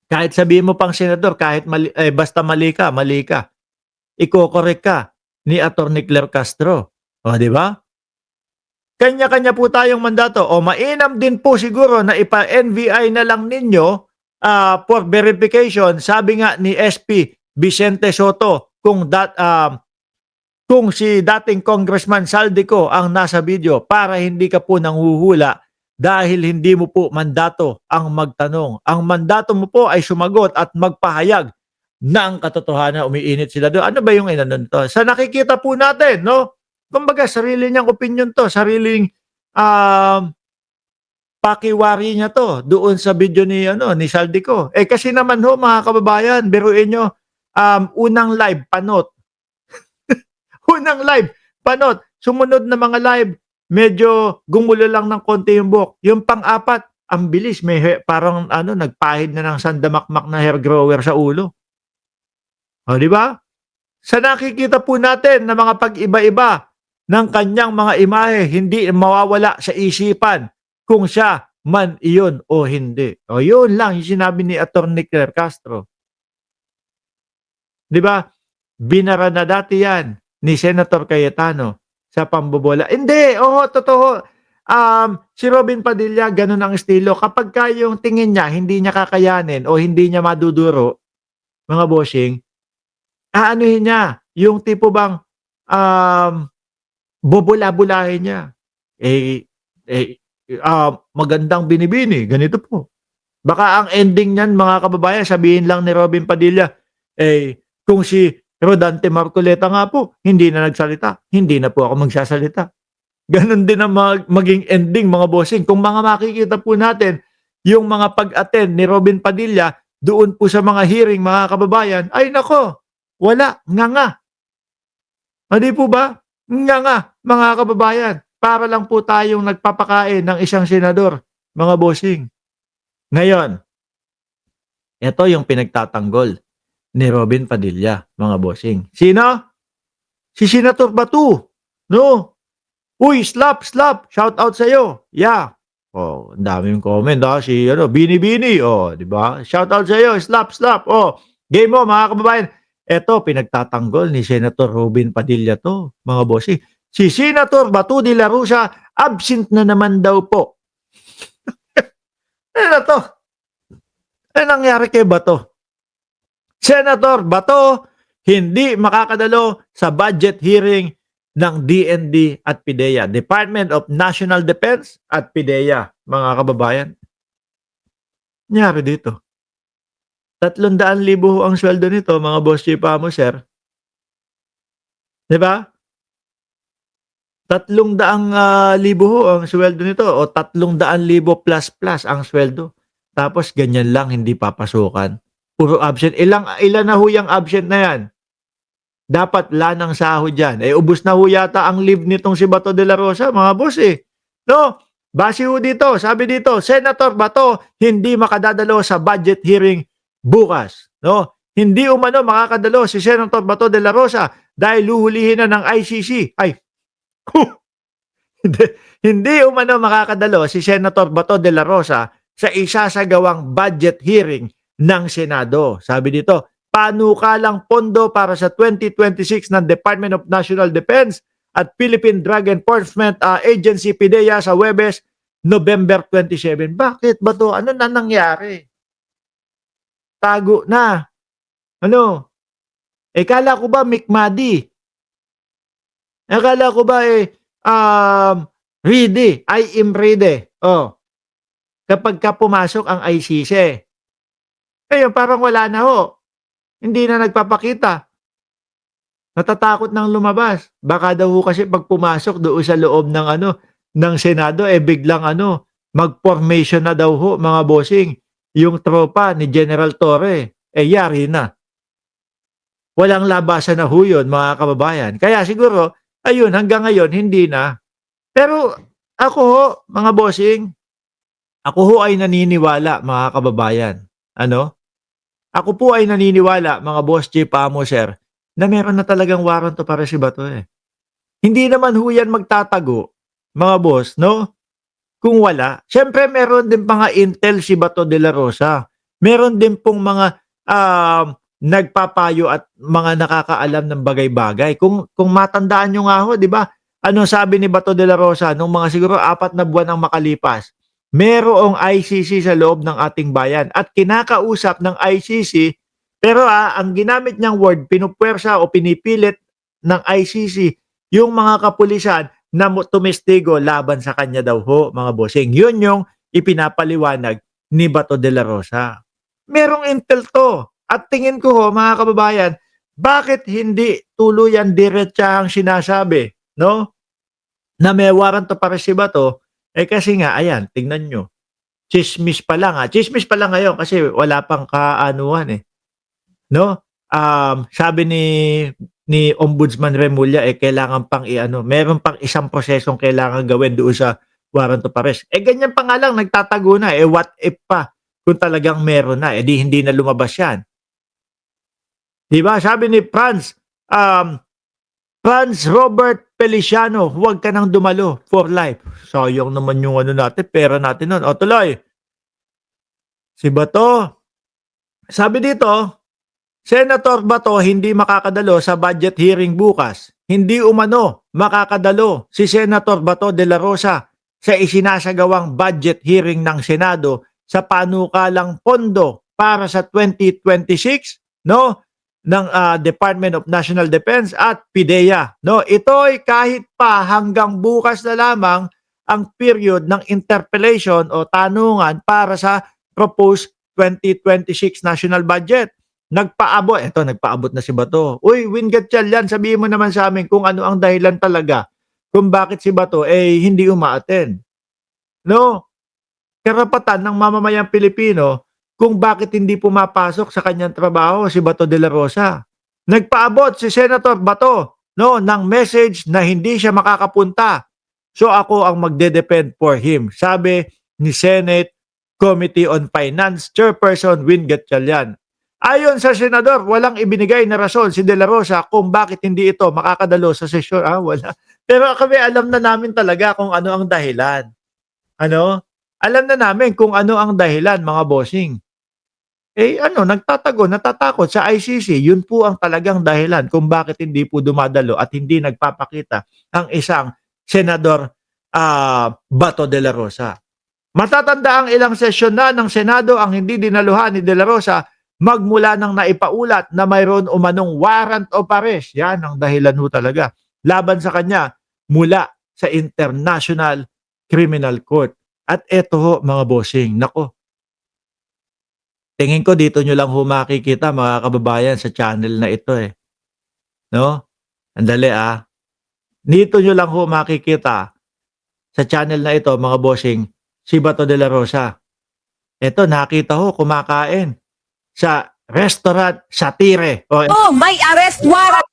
Kahit sabihin mo pang senador, kahit mali basta mali ka, iko-korek ka ni Attorney Claire Castro, oh, 'di ba? Kanya-kanya po tayong mandato. O mainam din po siguro na ipa-NBI na lang ninyo, for verification. Sabi nga ni SP Vicente Soto, kung si dating Congressman Saldico ang nasa video, para hindi ka po nanghuhula dahil hindi mo po mandato ang magtanong. Ang mandato mo po ay sumagot at magpahayag ng katotohanan. Umiinit sila doon. Ano ba yung inanon to? Sa nakikita po natin, no? Kumbaga, sarili niyang opinion to, sariling um, pakiwari niya to doon sa video ni Saldico. Eh kasi naman ho, mga kababayan, biruin nyo, unang live, panot. Unang live, panot. Sumunod na mga live, medyo gumulo lang ng konti yung buhok. Yung pang-apat, ang bilis, parang nagpahid na ng sandamakmak na hair grower sa ulo. O, di ba? Sa nakikita po natin na mga pag-iba-iba ng kanyang mga imahe, hindi mawawala sa isipan kung siya man iyon o hindi. O, yun lang yung sinabi ni Atty. Claire Castro. Di ba? Binara na dati yan ni Senator Cayetano sa pambobola. Hindi, oo, totoo. Si Robin Padilla, ganun ang estilo. Kapag yung tingin niya, hindi niya kakayanin o hindi niya maduduro, mga bossing, aanuhin niya, yung tipo bang bubula-bulahin niya. Magandang binibini, ganito po. Baka ang ending niyan, mga kababayan, sabihin lang ni Robin Padilla, kung si Rodante Marcoleta nga po, hindi na nagsalita, hindi na po ako magsasalita. Ganon din ang maging ending, mga bossing. Kung mga makikita po natin, yung mga pag-attend ni Robin Padilla, doon po sa mga hearing, mga kababayan, ay nako, wala, nga. Hindi po ba? Nga, mga kababayan. Para lang po tayong nagpapakain ng isang senador, mga bossing. Ngayon, ito yung pinagtatanggol ni Robin Padilla, mga bossing. Sino? Si Senator Batu. No? Uy, slap. Shout out sa'yo. Yeah. Oh, ang daming comment si Bini. Oh, di ba? Shout out sa'yo. Slap. Oh, game mo, mga kababayan. Ito, pinagtatanggol ni Senator Robin Padilla to, mga bossing. Si Senator Batu de la Rosa, absent na naman daw po. Ano to? Ano nangyari kay Bato? Senator Bato, hindi makakadalo sa budget hearing ng DND at PIDEA, Department of National Defense at PIDEA, mga kababayan. Nangyari dito. 300,000 ang sweldo nito, mga boss chief mo, sir. Diba? 300,000 ang sweldo nito o 300,000 plus ang sweldo. Tapos ganyan lang, hindi papasukan. Puro absent. Ilan na huyang absent na yan? Dapat lanang sahod yan. Ubus na ho yata ang leave nitong si Bato de la Rosa, mga boss No? Base ho dito, sabi dito, Senator Bato hindi makadadalo sa budget hearing bukas. No? Hindi umano makakadalo si Senator Bato de la Rosa dahil luhulihin na ng ICC. Hindi umano makakadalo si Senator Bato de la Rosa sa isasagawang budget hearing ng Senado. Sabi dito, panukalang pondo para sa 2026 ng Department of National Defense at Philippine Drug Enforcement Agency PIDEA sa Huwebes, November 27. Bakit ba to? Ano na nangyari? Tago na. Ano? Kala ko ba Mikmadi? Kala ko ba ready? I am ready. Oh. Kapag ka pumasok ang ICC. Ngayon, parang wala na ho. Hindi na nagpapakita. Natatakot nang lumabas. Baka daw kasi pag pumasok doon sa loob ng Senado, biglang mag-formation na daw ho, mga bossing, yung tropa ni General Torre. Yari na. Walang labasan na ho yun, mga kababayan. Kaya siguro, ayun, hanggang ngayon, hindi na. Pero ako ho, mga bossing, ako ho ay naniniwala, mga kababayan. Ako po ay naniniwala, mga boss chief mo, sir, na meron na talagang warrant para si Bato Hindi naman ho yan magtatago, mga boss, no? Kung wala. Siyempre, meron din mga intel si Bato de la Rosa. Meron din pong mga, nagpapayo at mga nakakaalam ng bagay-bagay. Kung matandaan niyo nga ho, 'di ba, ano sabi ni Bato de la Rosa nung mga siguro 4 na buwan ang makalipas, merong ICC sa loob ng ating bayan at kinakausap ng ICC, pero, ang ginamit niyang word, pinupuwersa o pinipilit ng ICC yung mga kapulisan na tumestigo laban sa kanya daw ho, mga bossing. Yun yung ipinapaliwanag ni Bato de la Rosa. Merong intel 'to at tingin ko ho, mga kababayan, bakit hindi tuluyan diretsahang sinasabi, 'no, na may warrant of arrest si Bato, kasi nga ayan tingnan niyo, tsismis pa lang, tsismis pa lang ngayon kasi wala pang kaanuhan, 'no? Sabi ni Ombudsman Remulla, kailangan pang i-ano, meron pang isang prosesong kailangan gawin doon sa warrant of arrest. Ganyan pa nga lang nagtatago na, what if pa kung talagang meron na, 'di hindi na lumabas 'yan. 'Di ba sabi ni Franz Robert Feliciano, "Huwag ka nang dumalo for life." Sayang naman yung ano natin, pera natin nun. O tuloy, si Bato, sabi dito, Senator Bato hindi makakadalo sa budget hearing bukas. Hindi umano makakadalo si Senator Bato de la Rosa sa isinasagawang budget hearing ng Senado sa panukalang pondo para sa 2026, no, ng Department of National Defense at PIDEA, no. Ito'y kahit pa hanggang bukas na lamang ang period ng interpellation o tanungan para sa proposed 2026 national budget. Nagpaabot na si Bato. Uy, Win Gatchalian, sabihin mo naman sa amin kung ano ang dahilan talaga kung bakit si Bato hindi uma-attend. No? Karapatan ng mamamayang Pilipino kung bakit hindi pumapasok sa kanyang trabaho si Bato de la Rosa. Nagpaabot si Senator Bato, no, ng message na hindi siya makakapunta. So ako ang magde-depend for him, sabi ni Senate Committee on Finance Chairperson Win Gatchalian. Ayon sa senador, walang ibinigay na rason si De La Rosa kung bakit hindi ito makakadalo sa sesyon. Wala. Pero kami alam na namin talaga kung ano ang dahilan. Ano? Alam na namin kung ano ang dahilan, mga bossing. Nagtatago, natatakot sa ICC. Yun po ang talagang dahilan kung bakit hindi po dumadalo at hindi nagpapakita ang isang senador Bato de la Rosa. Matatanda ang ilang sesyon na ng Senado ang hindi dinaluhan ni De La Rosa magmula nang naipaulat na mayroon umanong warrant of arrest. Yan ang dahilan ho talaga. Laban sa kanya mula sa International Criminal Court. At eto ho, mga bossing, nako, tingin ko dito nyo lang ho makikita, mga kababayan, sa channel na ito no? Andali dito nyo lang ho makikita sa channel na ito, mga bossing, si Bato de la Rosa. Eto, nakita ho kumakain sa restaurant Satire. Oh, may arrest warrant!